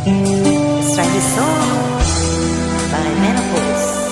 Let's try this song by Menopause.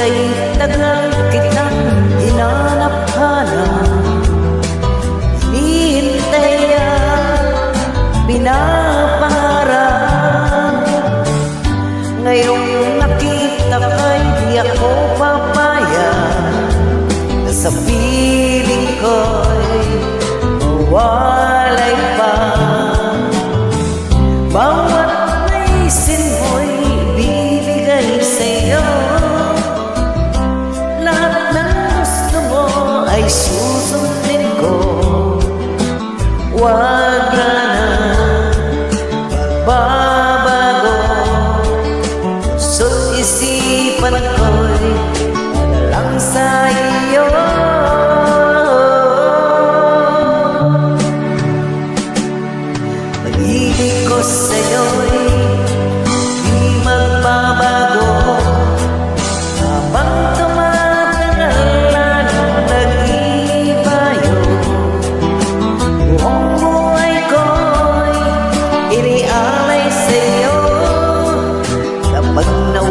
Kay tagal kitang hinanap-hanap, hinihintay at pinapangarap. Ngayong nakita ka'y di ako papayag, na sa piling ko'y mawalay pa. Bawat naisin mo'y bibigay sa'yo, ay susundin ko. Huwag ka na magbabago, puso't isipan ko'y madalang sa iyo. Pag-ibig ko sa'yo'y di magbabago, habang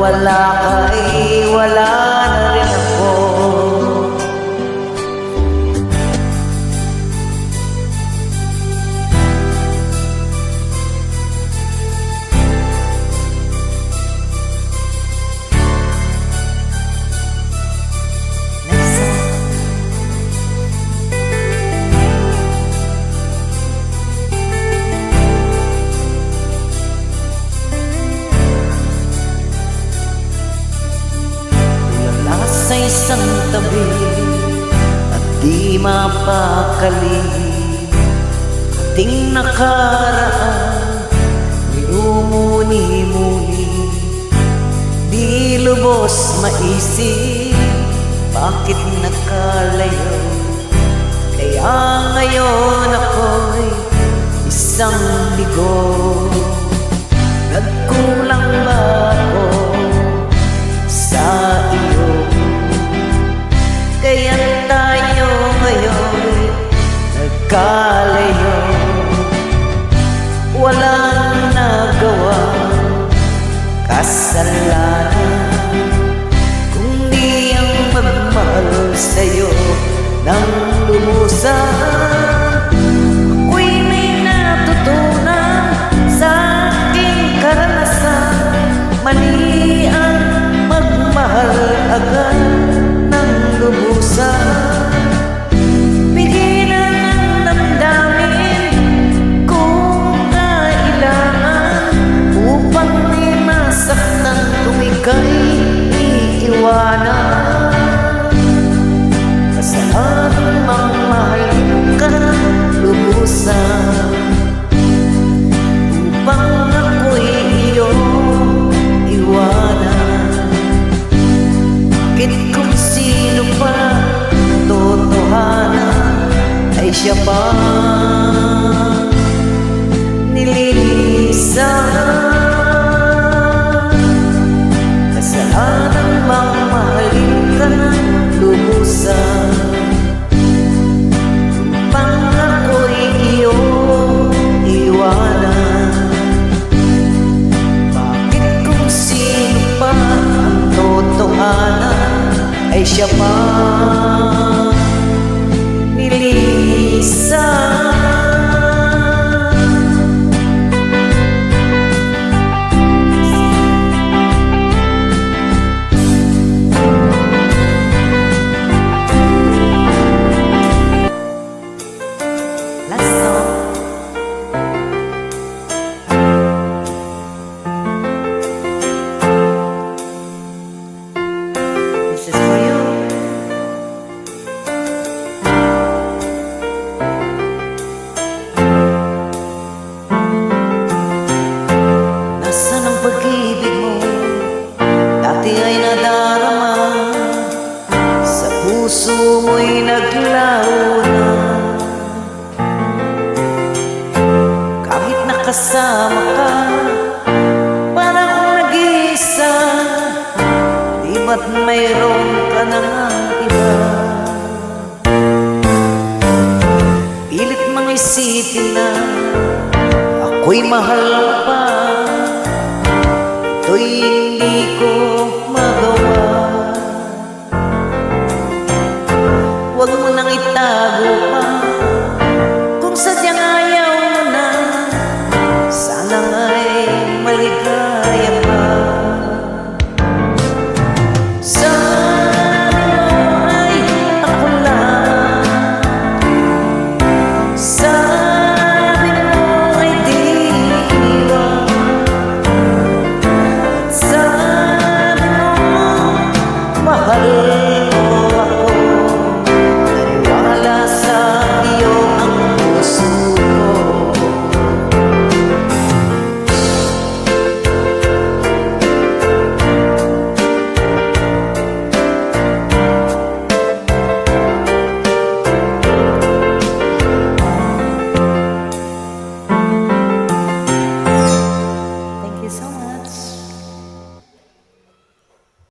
wala ka, wala na rin ako. Sa isang tabi at di mapakali, ating nakaraan minumuni-muni. Di lubos maisip bakit nakalayo, kaya ngayon ako'y isang ligo. Nagkulang ba ako sa iyo? Kaya tayo ngayon nagkalayo, walang nagawa kasalanan, kundi ang magmahal sa'yo ng lumusan. Ako'y may natutunan sa aking karanasan, mali ang magmahal agad ng lubusan. Pigilan ang damdamin kung kailangan, upang di masaktan kung ika'y iiwanan. Kasalanan mang mahal ka lubusan, upang ako'y iyong iwanan. Bakit kung sino pa totohanan ay siya pa nililisan? Kasalanan bang mahalin ka ng lubusan, upang ako'y iyong iwanan? Bakit kung sino pa ang totohanan ay siya pa nililisan? Last song. This is for you. Bagamat mayroon ka na nga iba, pilit mang isipin na ako'y mahal pa. Ito'y hindi ko